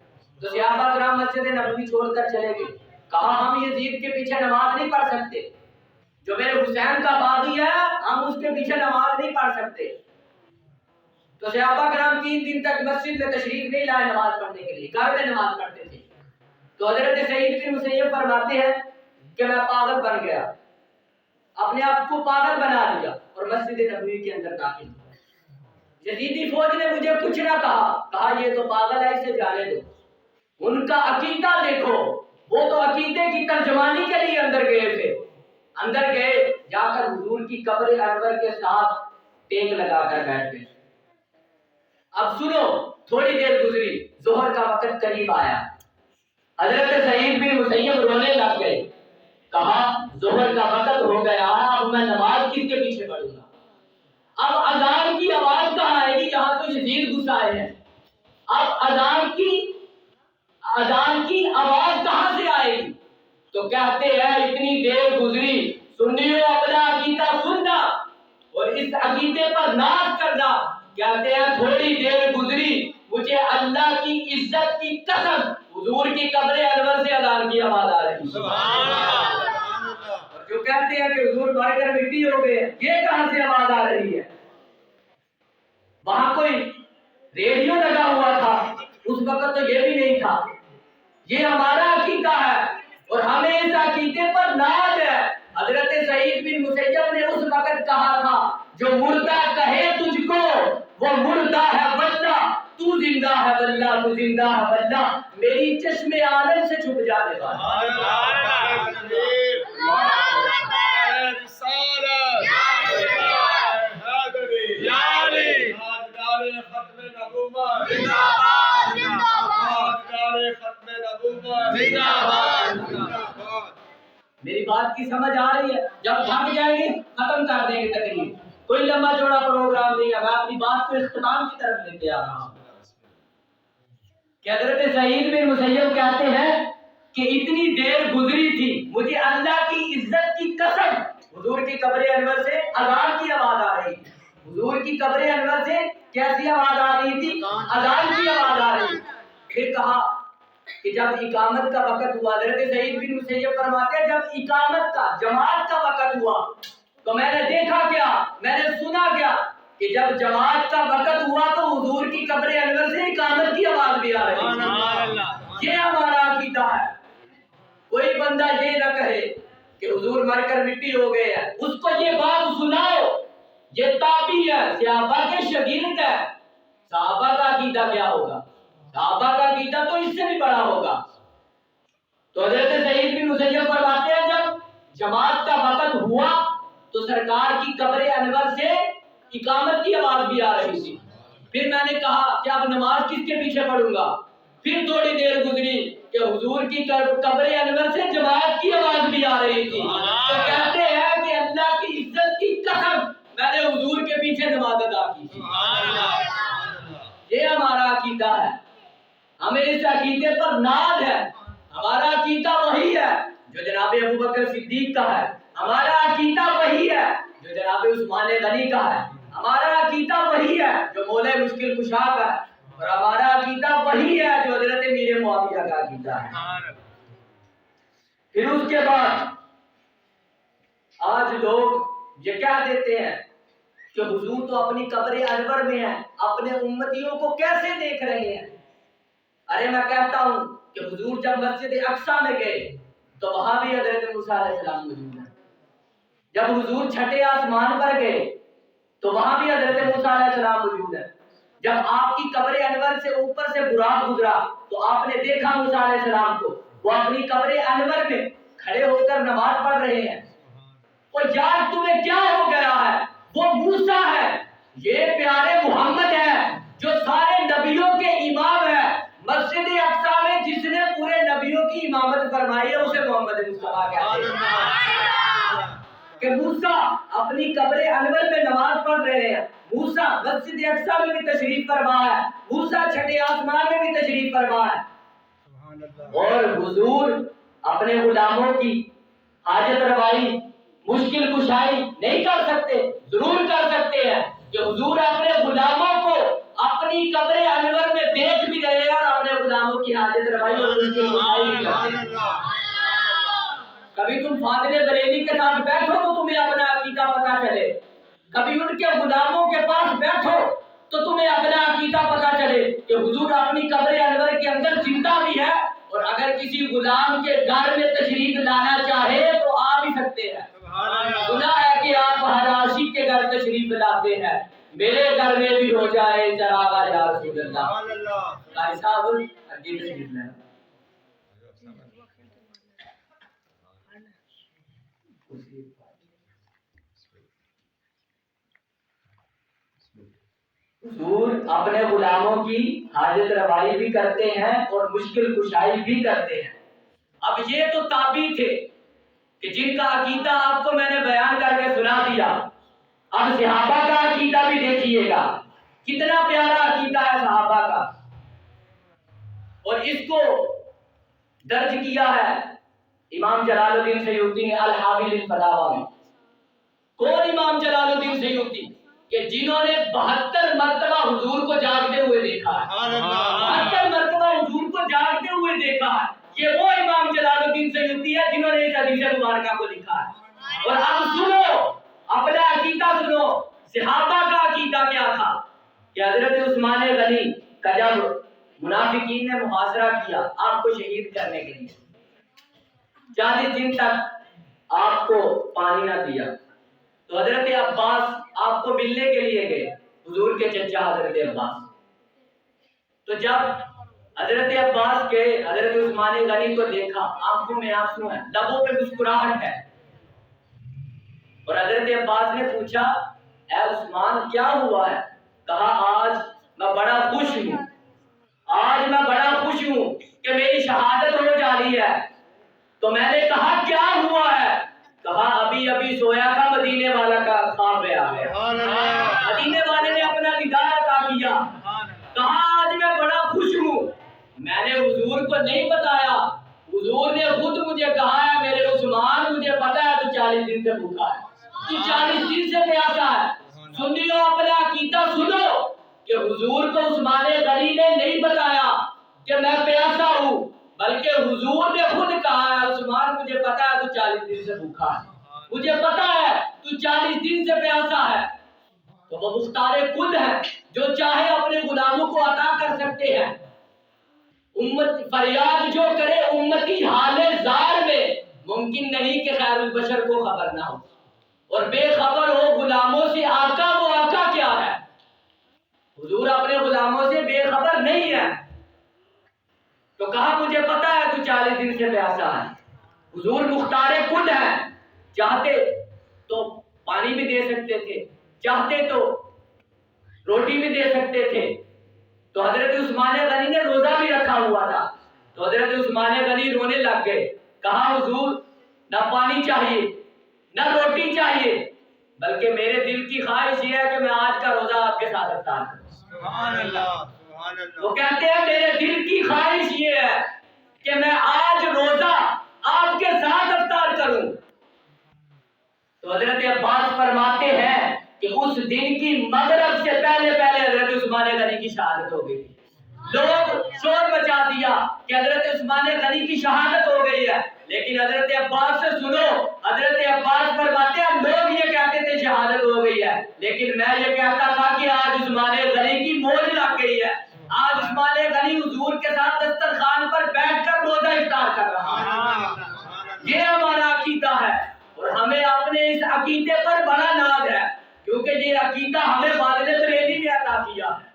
تو صحابہ کرام مسجد نبوی چھوڑ کر چلے گئے۔ کہا ہم یزید کے پیچھے نماز نہیں پڑھ سکتے، جو میرے حسین کا باغی ہے ہم اس کے پیچھے نماز نہیں پڑھ سکتے۔ تو صحابہ کرام 3 دن تک مسجد میں تشریف نہیں لائے نماز پڑھنے کے لیے، گھر میں نماز پڑھتے تھے۔ تو حضرت سعید بن مسیب فرماتے ہیں کہ میں پاگل بن گیا، اپنے آپ کو پاگل بنا لیا اور مسجد نبوی کے اندر داخل ہوا۔ یزیدی فوج نے مجھے کچھ نہ کہا یہ تو پاگل ہے اسے جانے دو۔ ان کا عقیدہ دیکھو، وہ تو عقیدے کی ترجمانی کے لیے اندر گئے تھے، اندر گئے جا کر حضور کی قبر انور کے ساتھ ٹیک لگا کر بیٹھ گئے۔ اب سنو، تھوڑی دیر گزری، ظہر کا وقت قریب آیا، حضرت سعید بن مسیب رونے لگ گئے کہا ظہر کا وقت ہو گیا ہے، اب میں نماز کس کے پیچھے پڑھوں گا؟ اب اذان کی آواز کہاں آئے گی جہاں تو یزید گھسائے ہیں؟ اب اذان کی آواز کہاں سے آئے گی؟ تو کہتے ہیں اتنی دیر گزری، سنیو اپنا عقیدہ سننا اور اس عقیدے پر ناز کرنا۔ کہتے ہیں تھوڑی دیر گزری، مجھے اللہ کی عزت کی قسم حضور کی قبر انور سے اذان کی آواز آ رہی۔ سبحان اللہ۔ اور جو کہتے ہیں کہ حضور مر کر مٹی ہو گئے، یہ کہاں سے آواز آ رہی ہے؟ وہاں کوئی ریڈیو لگا ہوا تھا اس وقت تو یہ بھی نہیں تھا۔ یہ ہمارا عقیدہ ہے اور ہمیں اس عقیدے پر ناز ہے۔ حضرت سعید بن مسیب نے اس وقت کہا تھا جو مردہ کہے تجھ کو وہ مردہ ہے واللہ، تو زندہ ہے واللہ، تو زندہ ہے واللہ، میری چشم عالم سے چھپ جانے والا۔ میری بات کی سمجھ آ رہی ہے؟ جب تھک جائیں گے ختم کر دیں گے تقریر، کوئی لمبا چوڑا پروگرام نہیں ہے، میں اپنی بات کو اختتام کی طرف لیتے آ رہا ہوں کہ حضرت سعید بن مسیب کہتے ہیں کہ اتنی دیر گزری تھی، مجھے اللہ کی عزت کی قسم حضور کی قبر انور سے اذان کی آواز آ رہی تھی۔ حضور کی قبر انور سے کیسی آواز آ رہی تھی؟ اذان کی آواز آ رہی تھی۔ پھر کہا کہ جب اقامت کا وقت ہوا، حضرت سعید بن مسیب فرماتے ہیں جب اقامت کا، جماعت کا وقت ہوا تو میں نے دیکھا کیا، میں نے سنا کیا کہ جب جماعت کا وقت ہوا تو حضور کی قبر انور سے اقامت کی آواز بھی آ رہی۔ یہ ہمارا عقیدہ ہے۔ کوئی بندہ یہ نہ کہے کہ حضور مر کر مٹی ہو گئے ہیں، اس کو یہ بات سناؤ، یہ تابعی ہے، صحابہ کے شاگرد ہے، صحابہ کا عقیدہ کیا ہوگا؟ صحابہ کا عقیدہ تو اس سے بھی بڑا ہوگا۔ تو حضرت سعید بن مسیب فرماتے ہیں جب جماعت کا وقت ہوا تو سرکار کی قبر انور سے اقامت کی آواز بھی آ رہی تھی۔ پھر میں نے کہا کہ اب نماز کس کے پیچھے پڑھوں گا؟ پھر تھوڑی دیر گزری کہ حضور کی قبر انور سے جماعت کی آواز بھی آ رہی تھی۔ تو کہتے ہیں کہ اللہ کی عزت کی قسم میں نے حضور کے پیچھے نماز ادا کی۔ یہ ہمارا عقیدہ ہے، ہمیں اس عقیدے پر ناز ہے۔ ہمارا عقیدہ وہی ہے جو جناب ابو بکر صدیق کا ہے، ہمارا عقیدہ وہی ہے جو جناب عثمان غنی کا ہے، ہمارا عقیدہ وہی ہے جو مولا مشکل کشا کا ہے، اور ہمارا عقیدہ وہی ہے جو حضرت میر معاویہ کا عقیدہ ہے۔ پھر اس کے بعد آج لوگ یہ کہہ دیتے ہیں کہ حضور تو اپنی قبر انور میں ہے، اپنے امتیوں کو کیسے دیکھ رہے ہیں؟ ارے میں کہتا ہوں کہ حضور جب مسجد اقصی میں گئے تو وہاں بھی حضرت موسیٰ علیہ السلام موجود ہیں۔ جب حضور چھٹے آسمان پر گئے تو وہاں بھی حضرت موسیٰ علیہ السلام موجود ہیں۔ جب آپ کی قبر انور سے اوپر سے براق گزرا تو آپ نے دیکھا موسیٰ علیہ السلام کو، وہ اپنی قبر انور میں کھڑے ہو کر نماز پڑھ رہے ہیں۔ اور یار تمہیں کیا ہو گیا ہے؟ وہ موسیٰ ہے، یہ پیارے محمد ہے جو سارے نبیوں کے امام ہے۔ مسجد اقصی میں جس نے پورے نبیوں کی امامت فرمائی ہے اسے محمد مصطفیٰ کہتے ہیں۔ کہ موسیٰ اپنی قبر انور میں نماز پڑھ رہے ہیں، موسیٰ مسجد اقصی میں بھی تشریف فرما ہے، موسیٰ چھٹے آسمان میں بھی تشریف فرما ہے، اور حضور اپنے غلاموں کی حاجت روائی، مشکل کشائی نہیں کر سکتے؟ ضرور کر سکتے ہیں کہ حضور اپنے غلاموں کو اپنی قبر انور میں دیکھ بھی رہے ہیں اور اپنے غلاموں کی حاجت روائی اور مشکل کشائی بھی کرتے ہیں۔ کبھی تم فاضل بریلی کے ساتھ بیٹھو تو تمہیں اپنا عقیدہ پتہ چلے، کبھی ان کے غلاموں کے پاس بیٹھو تو تمہیں اپنا عقیدہ پتہ چلے کہ حضور اپنی قبر انور کے اندر زندہ بھی ہے، اور اگر کسی غلام کے گھر میں تشریف لانا چاہے تو آ بھی سکتے ہیں۔ سنا ہے کہ آپ ہر عاشق کے گھر تشریف لاتے ہیں، میرے گھر میں بھی ہو جائے چراغا یا رسول اللہ۔ قاری صاحب اگے تشریف لائیں۔ حضور اپنے غلاموں کی حاجت روائی بھی کرتے ہیں اور مشکل کشائی بھی کرتے ہیں۔ اب یہ تو تابعی تھے، کہ جن کا عقیدہ آپ کو میں نے بیان کر کے سنا دیا، اب صحابہ کا عقیدہ بھی دیکھیے گا، کتنا پیارا عقیدہ ہے صحابہ کا، اور اس کو درج کیا ہے امام جلال الدین سیوطی نے الحاوی للفتاوی میں۔ کون امام جلال الدین سیوطی؟ کہ جنہوں نے 72 مرتبہ حضور کو جاگتے ہوئے دیکھا ہے، 72 مرتبہ حضور کو جاگتے ہوئے دیکھا ہے، یہ وہ امام جلال الدین سیوطی ہے جنہوں نے اس حدیث مبارکہ کو لکھا ہے۔ اور اب سنو، اپنا عقیدہ سنو، صحابہ کا عقیدہ کیا تھا کہ حضرت عثمان غنی کا جب منافقین نے محاصرہ کیا آپ کو شہید کرنے کے لیے، 40 دن تک آپ کو پانی نہ دیا، تو حضرت عباس آپ کو ملنے کے لیے گئے، حضور کے چچا حضرت عباس۔ تو جب حضرت عباس کے حضرت عثمان غنی کو دیکھا، آنکھوں میں آنسو ہیں، لبوں پہ مسکراہٹ ہے، اور حضرت عباس نے پوچھا اے عثمان کیا ہوا ہے؟ کہا آج میں بڑا خوش ہوں، آج میں بڑا خوش ہوں کہ میری شہادت ہو جا رہی ہے۔ تو میں نے کہا کیا ہوا ہے؟ کہا ابھی ابھی سویا تھا، مدینے والا کا خواب میں آ گیا، مدینے والے نے اپنا دیدار عطا کیا۔ کہا آج میں بڑا خوش ہوں، میں نے حضور کو نہیں بتایا، حضور نے خود مجھے کہا ہے میرے عثمان مجھے پتا ہے تو 40 دن سے بھوکا ہے، تو 40 دن سے پیاسا ہے۔ سنیو اپنا عقیدہ سنو کہ حضور کو عثمان غنی نے نہیں بتایا کہ میں پیاسا ہوں، بلکہ حضور نے خود کہا ہے عثمان مجھے پتا ہے تو 40 دن سے بھوکا ہے، مجھے پتا ہے تو 40 دن سے پیاسا ہے۔ تو وہ مختار کل ہے جو چاہے اپنے غلاموں کو عطا کر سکتے ہیں۔ امت فریاد جو کرے امتی حال زار میں، ممکن نہیں کہ خیر البشر کو خبر نہ ہو، اور بے خبر ہو غلاموں سے آقا، وہ آقا کیا ہے؟ حضور اپنے غلاموں سے بے خبر نہیں ہے۔ تو کہا مجھے پتا ہے تو 40 دن سے پیاسا ہے۔ حضور مختار کل ہے، چاہتے تو پانی بھی دے سکتے تھے، چاہتے تو روٹی بھی دے سکتے تھے۔ تو حضرت عثمان غنی نے روزہ بھی رکھا ہوا تھا، تو حضرت عثمان غنی رونے لگ گئے، کہا حضور نہ پانی چاہیے نہ روٹی چاہیے، بلکہ میرے دل کی خواہش یہ ہے کہ میں آج کا روزہ آپ کے ساتھ افطار کروں۔ سبحان اللہ، سبحان اللہ۔ وہ کہتے ہیں میرے دل کی خواہش یہ ہے کہ میں آج روزہ آپ کے ساتھ افطار کروں۔ تو حضرت عباس فرماتے ہیں کہ اس دن کی مغرب سے پہلے پہلے حضرت عثمان غنی کی شہادت ہو گئی تھی۔ لوگ شور مچا دیا کہ حضرت عثمان غنی کی شہادت ہو گئی ہے، لیکن حضرت عباس سے سنو، حضرت عباس فرماتے ہیں لوگ یہ کہتے تھے شہادت ہو گئی ہے، لیکن میں یہ کہتا تھا کہ آج عثمان غنی کی موج لگ گئی ہے، آج عثمان غنی حضور کے ساتھ دسترخوان پر بیٹھ کر روزہ افطار کر رہا ہے۔ یہ ہمارا عقیدہ ہے، اور ہمیں اپنے اس عقیدے پر بڑا ناز ہے، کیونکہ یہ عقیدہ ہمیں فاضل بریلوی نے عطا کیا ہے۔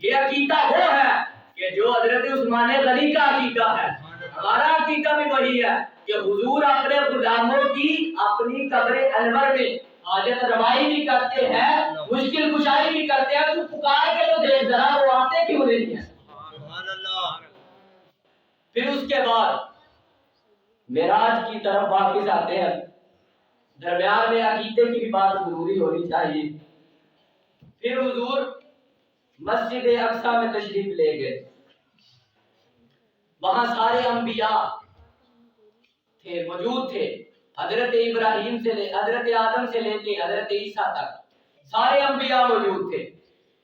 یہ عقیدہ وہ ہے کہ جو حضرت عثمان غنی کا عقیدہ ہے، ہمارا عقیدہ بھی وہی ہے کہ حضور اپنے غلاموں کی اپنی قبر انور میں حاجت روائی بھی کرتے ہیں، مشکل کشائی بھی کرتے ہیں۔ تو پکار کے تو دیکھ ذرا وہ آتے کیوں نہیں ہیں؟ سبحان اللہ۔ پھر اس کے بعد معراج کی طرف واپس آتے ہیں، درمیان میں عقیدے کی بھی بات ضروری ہونی چاہیے۔ پھر حضور مسجد اقصی میں تشریف لے گئے، وہاں سارے انبیاء تھے، موجود تھے، حضرت ابراہیم سے لے حضرت آدم سے لے کے حضرت عیسیٰ تک سارے انبیاء موجود تھے۔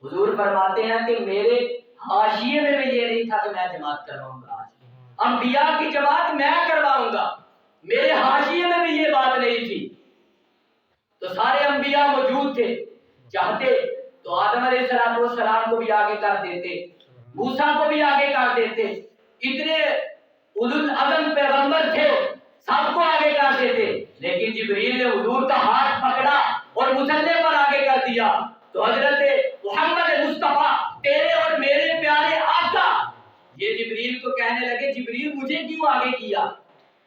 حضور فرماتے ہیں کہ میرے حاشیے میں بھی یہ نہیں تھا کہ میں جماعت کرواؤں گا، آج انبیاء کی جماعت میں کرواؤں گا، میرے حاشیے میں بھی یہ بات نہیں تھی۔ تو سارے انبیاء موجود تھے، چاہتے تو آدم علیہ السلام کو بھی آگے کر دیتے، موسیٰ کو بھی آگے کر دیتے، اتنے اولو العزم پیغمبر تھے، سب کو آگے کر دیتے، لیکن جبریل نے حضور کا ہاتھ پکڑا اور مسلح پر آگے کر دیا۔ تو حضرت محمد مصطفیٰ تیرے اور میرے پیارے آقا یہ جبریل کو کہنے لگے جبریل مجھے کیوں آگے کیا؟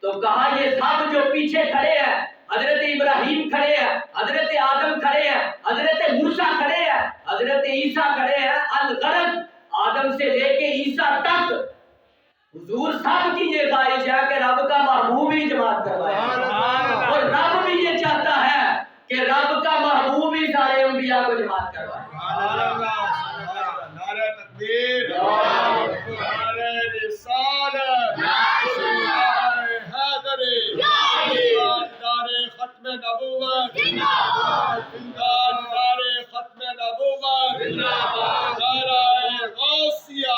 تو کہا یہ سب جو پیچھے کھڑے ہیں، حضرت ابراہیم کھڑے ہیں، حضرت آدم کھڑے ہیں، حضرت موسیٰ کھڑے ہیں، حضرت عیسیٰ کھڑے ہیں، الغرض آدم سے لے کے عیسیٰ تک حضور سب کی یہ خواہش ہے کہ رب کا محبوب ہی جماعت کروائے، اور رب بھی یہ چاہتا ہے کہ رب کا محبوب ہی سارے انبیاء کو جماعت کروائے۔ نعرہ تکبیر، نعرہ رسالت، نعرہ حیدری، نعرہ ختم نبوت، نعرہ ختم نبوت، نعرہ غوثیہ۔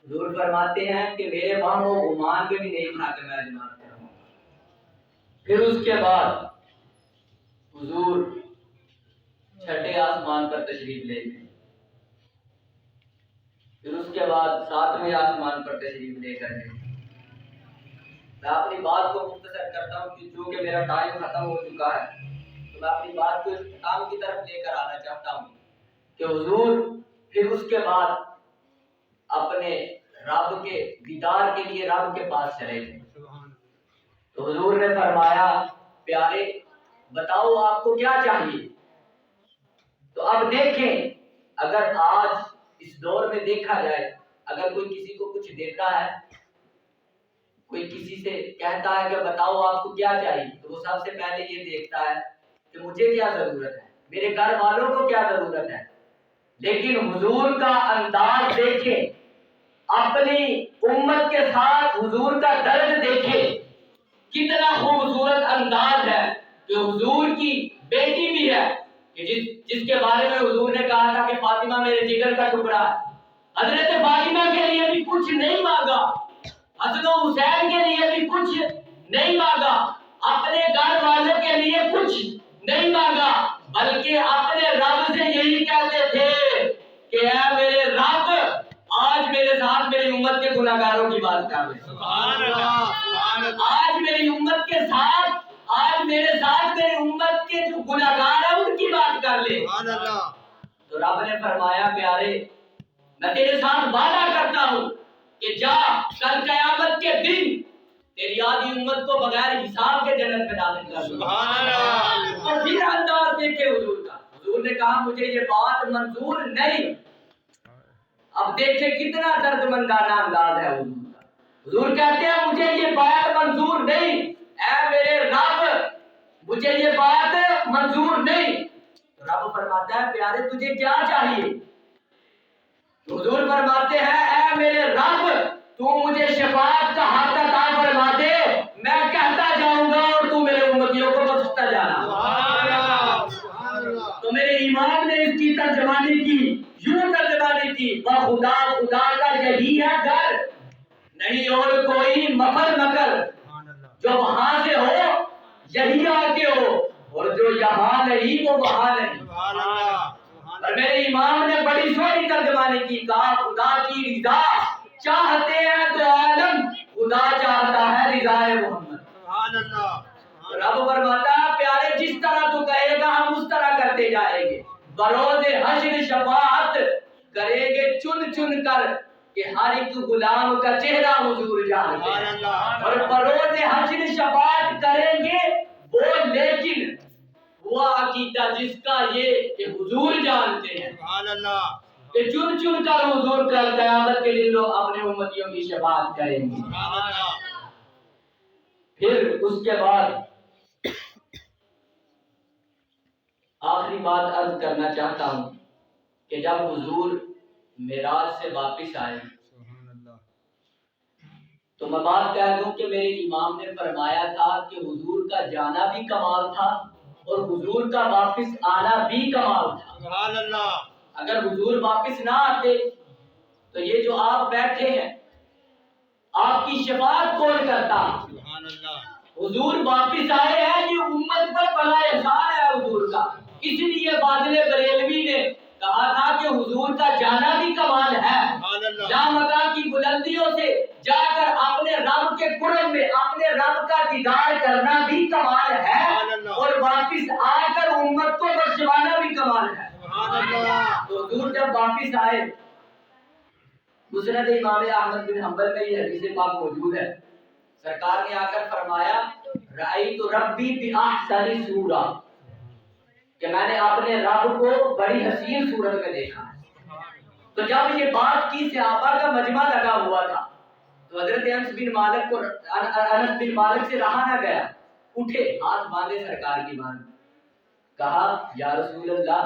حضور فرماتے ہیں کہ میرے وہاں وہ گمان کے بھی نہیں تھا کہ میں جماعت کروں گا۔ پھر اس کے بعد حضور چھٹے آسمان پر تشریف لے گئے، پھر اس کے بعد ساتویں آسمان پر تشریف لے کر گئے۔ میں اپنی بات کو مختصر کرتا ہوں کہ چونکہ میرا ٹائم ختم ہو چکا ہے تو میں اپنی بات کو اختتام کی طرف لے کر آنا چاہتا ہوں کہ حضور پھر اس کے بعد اپنے رب کے دیدار کے لیے رب کے پاس چلے گئے۔ تو حضور نے فرمایا پیارے بتاؤ آپ کو کیا چاہیے؟ تو اب دیکھیں اگر آج اس دور میں دیکھا جائے اگر کوئی کسی کو کچھ دیتا ہے، کوئی کسی سے کہتا ہے کہ بتاؤ آپ کو کیا چاہیے، تو وہ سب سے پہلے یہ دیکھتا ہے کہ مجھے کیا ضرورت ہے، میرے گھر والوں کو کیا ضرورت ہے۔ لیکن حضور کا انداز دیکھیں، اپنی امت کے ساتھ حضور کا درد دیکھیں، کتنا خوبصورت انداز ہے کہ حضور کی بیٹی بھی ہے کہ جس کے بارے میں حضور نے کہا تھا کہ فاطمہ میرے جگر کا ٹکڑا ہے، حضرت فاطمہ کے لیے بھی کچھ نہیں مانگا، حسن و حسین کے لیے بھی کچھ نہیں مانگا، اپنے گھر والوں کے لیے کچھ نہیں مانگا، بلکہ اپنے رب سے یہی کہتے تھے کہ اے میرے رب آج میرے ساتھ میری امت کے گناہگاروں کی بات کر لے، سبحان اللہ، آج میری امت کے ساتھ، آج میرے ساتھ میری امت کے جو گناہگار ہیں ان کی بات کر لے۔ سبحان اللہ۔ تو رب نے فرمایا پیارے میں تیرے ساتھ وعدہ کرتا ہوں کہ جا کل قیامت کے دن تیری آدھی امت کو بغیر حساب کے جنت میں داخل کر دوں گا۔ سبحان اللہ۔ اور پھر انداز دیکھے حضور کا، حضور نے کہا مجھے یہ بات منظور نہیں۔ اب دیکھیں کتنا درد مندانہ انداز ہے حضور کا۔ حضور کہتے ہیں مجھے یہ بات منظور نہیں، اے میرے رب مجھے یہ بات منظور نہیں۔ تو رب فرماتا ہے پیارے تجھے کیا چاہیے؟ تو حضور فرماتے ہیں اے میرے رب تو مجھے شفاعت کا حق عطا فرما دے، میں کہتا جاؤں گا اور تو میرے امتیوں کو بخشتا جانا۔ سبحان اللہ، سبحان اللہ۔ تو میرے ایمان نے اس کی ترجمانی کی، یوں ترجمانی کی خدا خدا کا یہی ہے گھر، نہیں اور کوئی مفر مکر، جو وہاں سے ہو یہی آگے ہو اور جو یہاں نہیں وہ وہاں نہیں۔ سبحان اللہ۔ اور میرے امام نے بڑی سوہنی ترجمانی کی، کہا خدا کی رضا چاہتے ہیں تو عالم، خدا چاہتا ہے رضا محمد۔ سبحان اللہ۔ رب فرماتا ہے پیارے جس طرح تو کہے گا ہم اس طرح کرتے جائیں گے، بروز حشر شفاعت کریں گے چن چن کر کہ ہر ایک غلام کا چہرہ حضور جانتے ہیں، اور بروز حشر شفاعت کریں گے وہ لیکن وہ عقیدہ جس کا یہ کہ حضور جانتے ہیں سبحان اللہ۔ کہ چن چن کر حضور کل قیامت کے دن لوگ اپنے امتیوں کی شفاعت کریں گے۔ سبحان اللہ۔ پھر اس کے بعد آخری بات عرض کرنا چاہتا ہوں کہ جب حضور معراج سے واپس آئے تو میں بات کہہ دوں کہ میرے امام نے فرمایا تھا کہ حضور کا جانا بھی کمال تھا اور حضور کا واپس آنا بھی کمال تھا۔ سبحان اللہ۔ اگر حضور واپس نہ آتے تو یہ جو آپ بیٹھے ہیں آپ کی شفاعت کون کرتا؟ سبحان اللہ۔ حضور واپس آئے ہیں، یہ امت پر بڑا احسان ہے حضور کا۔ اس لیے فاضل بریلوی نے کہا تھا کہ حضور کا جانا بھی کمال ہے، سبحان اللہ۔ جہاں مکان کی بلندیوں سے جا کر اپنے رب کے قرب میں اپنے رب کا دیدار کرنا بھی کمال ہے، اور واپس آ کر امت کو بخشوانا بھی کمال ہے۔ سبحان اللہ۔ تو حضور جب واپس آئے، مسند امام احمد بن حنبل میں یہ حدیث پاک موجود ہے، سرکار نے آ کر فرمایا رأیت ربی بأحسن صورہ، کہ میں نے اپنے رب کو بڑی حسین صورت میں دیکھا۔ تو جب یہ بات کی صحابہ کا مجمع لگا ہوا تھا تو حضرت انس بن مالک سے رہا نہ گیا، اٹھے، ہاتھ باندھے سرکار کی باندھ، کہا یا رسول اللہ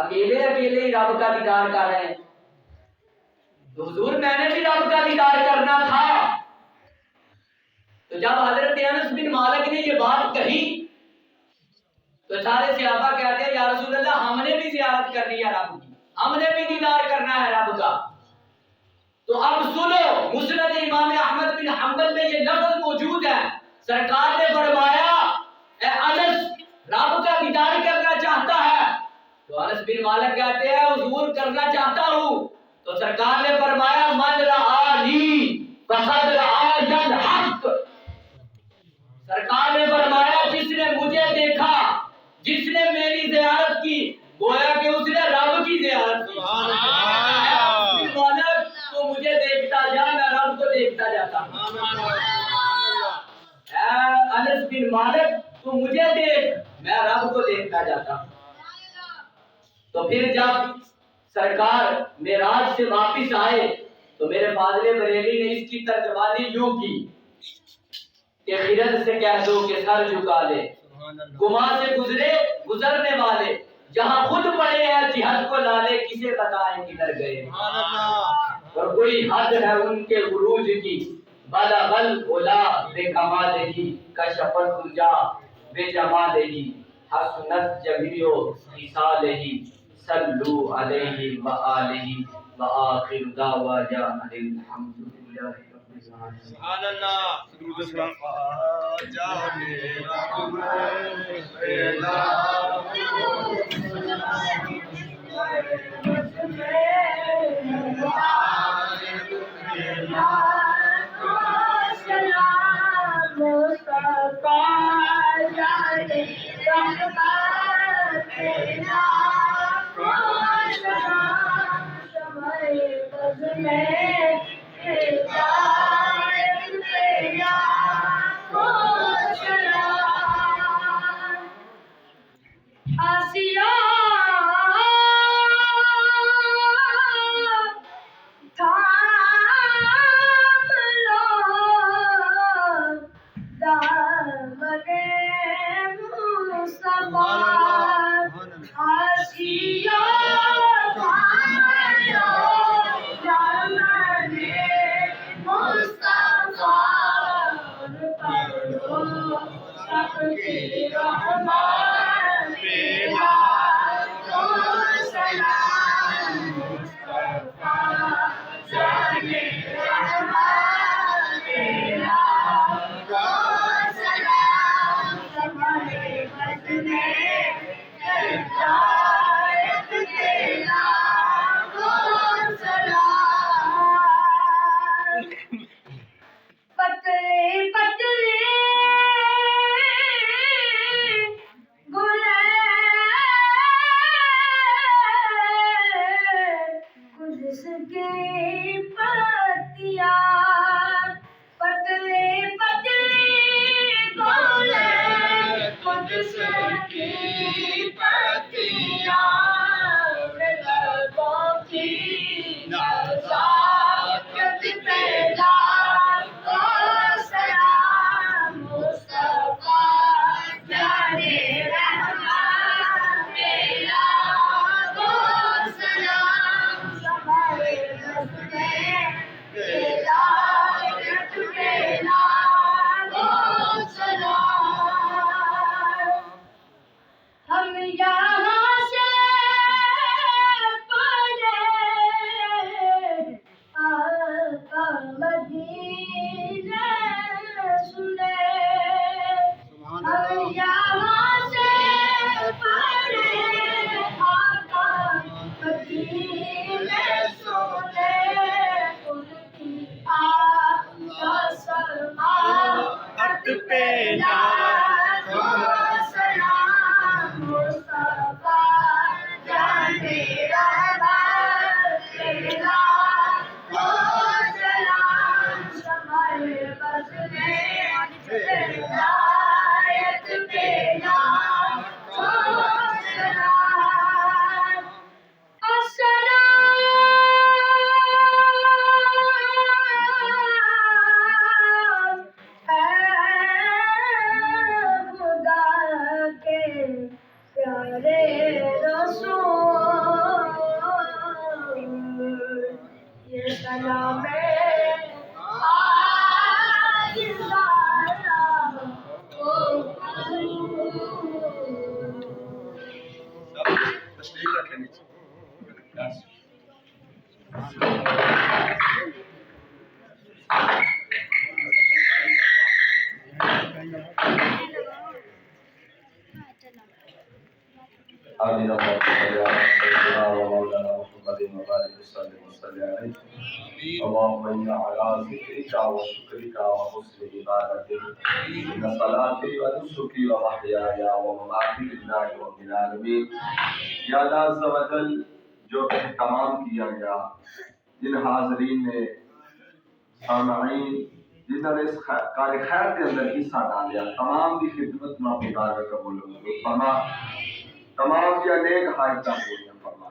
اکیلے ہی رب کا دیدار کر رہے ہیں، تو حضور میں نے بھی رب کا دیدار کرنا تھا۔ تو جب حضرت انس بن مالک نے یہ بات کہی تو سارے صحابہ کہتے ہیں یا رسول اللہ ہم نے بھی زیارت کرنی ہے رب کی، ہم نے بھی دیدار کرنا ہے رب کا۔ تو اب سنو، مسند امام احمد بن حنبل میں یہ لفظ موجود ہے، سرکار نے فرمایا اے انس رب کا دیدار کرنا چاہتا ہے؟ تو انس بن مالک کہتے ہیں حضور کرنا چاہتا ہوں۔ تو سرکار نے فرمایا من رآنی فقد رآی الحق، سرکار نے فرمایا جس نے مجھے دیکھا، جس نے میری زیارت کی، گویا کہ اس نے رب کی زیارت کی۔ تو مجھے دیکھتا جا، میں رب کو دیکھتا جاتا ہوں۔ انس بن مالک تو مجھے دیکھ، میں رب کو دیکھتا جاتا ہوں۔ تو پھر جب سرکار معراج سے واپس آئے تو میرے فاضل بریلی نے اس کی ترجمانی یوں کی کہ خرد سے کہہ دو کہ سر جھکا لے، گما سے گزرنے والے جہاں خود پڑے ہیں جہاد کو لالے، کسے بتائیں کدھر گئے، اور کوئی حد ہے ان کے عروج کی، بلغ العلا بکمالہ کشف الدجا بجمالہ، حسنت جمیع خصالہ صلو علیہ وآلہ وآخر دعوانا ان الحمد للہ رب العالمین۔ سبحان اللہ، درود و سلام پہ ارے رسول یہ سلام تشریف رکھیں نیچے آمين اللهم صل على سيدنا ومولانا محمد وبارك وسلم عليه اللهم إنا على ذكرك وشكرك وحسن عبادتك إن صلاتي ونسكي ومحياي ومماتي لله رب العالمين یا اللہ عز و جل جو اہتمام کیا گیا جن حاضرین نے سامعین جنہوں نے اس کار خیر کے اندر حصہ ڈالیا تمام کی خدمت میں اپنی بارگاہ قبول فرما تمام کی نیک حاجتاں پوریاں فرما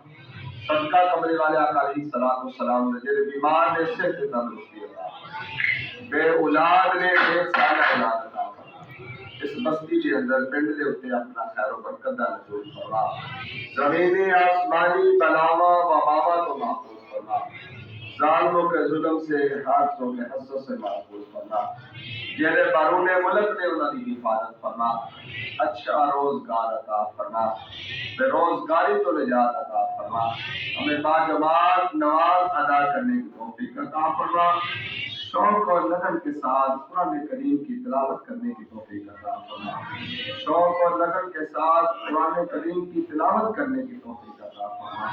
صدقہ کمرے والے آقا علیہ الصلوۃ والسلام نے جڑے بیمار نے صحت تندرستی عطا بے اولاد نے بے سالہ اولاد عطا فرما اس بستی کے اندر پنڈ دے اوتے اپنا خیر و برکت دا نزول فرما زمینی آسمانی بلاوا و وبا تو محفوظ فرما ظالموں کے ظلم سے حادثوں کے حسد سے محفوظ فرما جنہیں بیرون ملک نے انہوں کی حفاظت فرما اچھا روزگار عطا فرما بے روزگاری تو نجات عطا فرما ہمیں باجماعت نماز ادا کرنے کی توفیق عطا فرما شوق اور لگن کے ساتھ قرآن کریم کی تلاوت کرنے کی توفیق عطا فرما شوق اور لگن کے ساتھ قرآن کریم کی تلاوت کرنے کی توفیق عطا فرما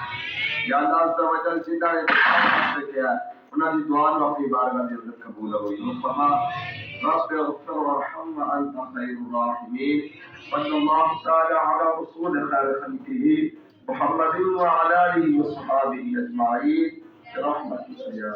یا اللہ عز و جل جنہاں نے دعا کیا ہے انہاں دی دعا نو اپنی بارگاہ دے اندر قبول ہوئی فرما رب اغفر وارحم وانت خیر الراحمین صلی اللہ تعالی علی رسول خیر خلقہ محمد وعلی آلہ وصحبہ اجمعین برحمتک یا